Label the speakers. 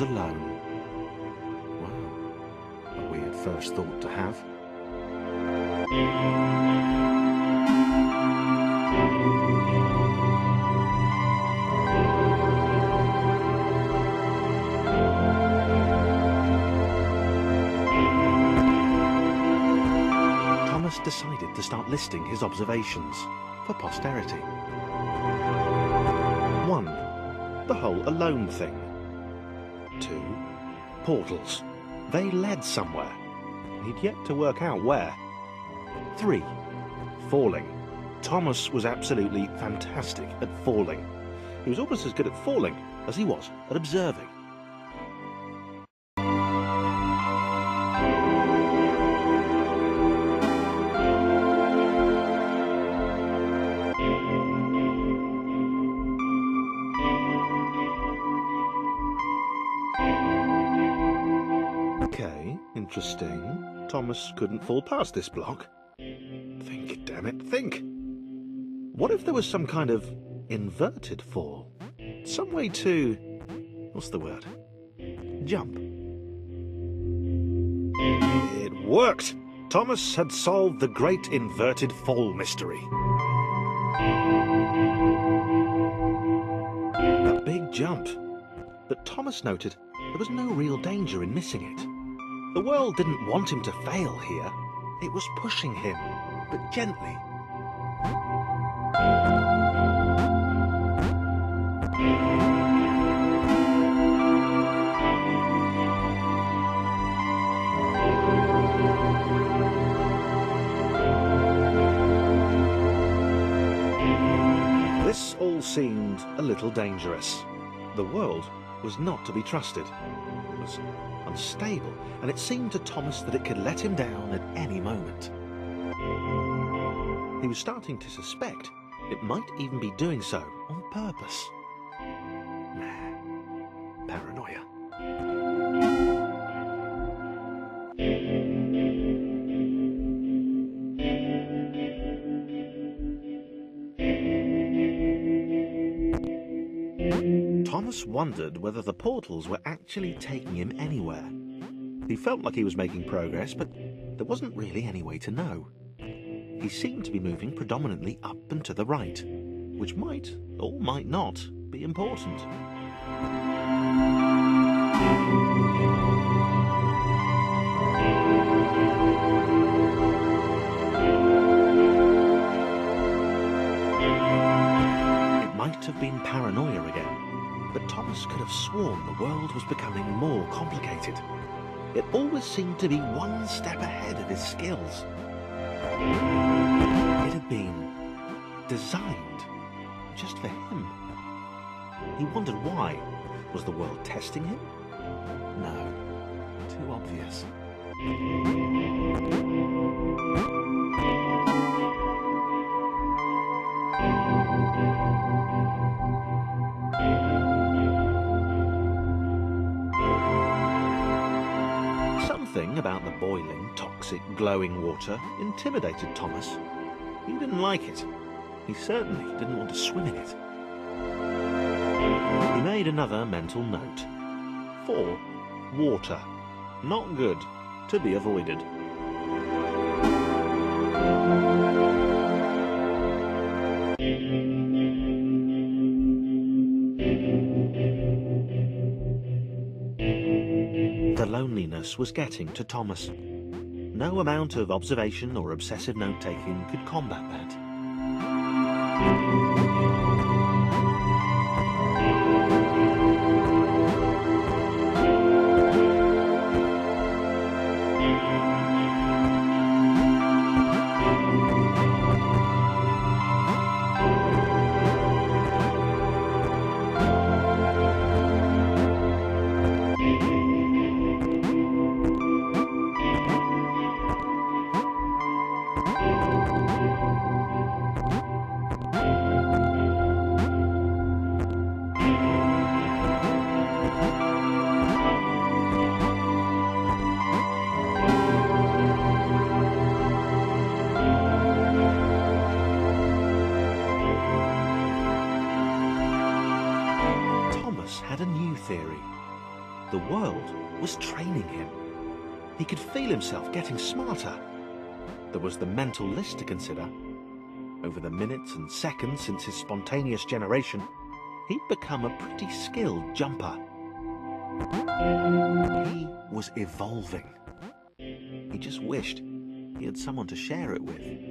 Speaker 1: was alone. Wow, a weird first thought to have. Thomas decided to start listing his observations for posterity. 1. The whole alone thing. 2. Portals. They led somewhere. He'd yet to work out where. 3. Falling. Thomas was absolutely fantastic at falling. He was almost as good at falling as he was at observing. Okay, interesting. Thomas couldn't fall past this block. Think, damn it, think! What if there was some kind of inverted fall? Some way to... what's the word? Jump. It worked! Thomas had solved the great inverted fall mystery. A big jump. But Thomas noted there was no real danger in missing it. The world didn't want him to fail here. It was pushing him, but gently. This all seemed a little dangerous. The world was not to be trusted. It was unstable, and it seemed to Thomas that it could let him down at any moment. He was starting to suspect it might even be doing so on purpose. Paranoia. Thomas wondered whether the portals were actually taking him anywhere. He felt like he was making progress, but there wasn't really any way to know. He seemed to be moving predominantly up and to the right, which might, or might not, be important. It might have been paranoia again, but Thomas could have sworn the world was becoming more complicated. It always seemed to be one step ahead of his skills. It had been designed just for him. He wondered why. Was the world testing him? No, too obvious. Something about the boiling, toxic, glowing water intimidated Thomas. He didn't like it. He certainly didn't want to swim in it. He made another mental note. 4. Water. Not good. To be avoided. The loneliness was getting to Thomas. No amount of observation or obsessive note-taking could combat that. The world was training him. He could feel himself getting smarter. There was the mental list to consider. Over the minutes and seconds since his spontaneous generation, he'd become a pretty skilled jumper. He was evolving. He just wished he had someone to share it with.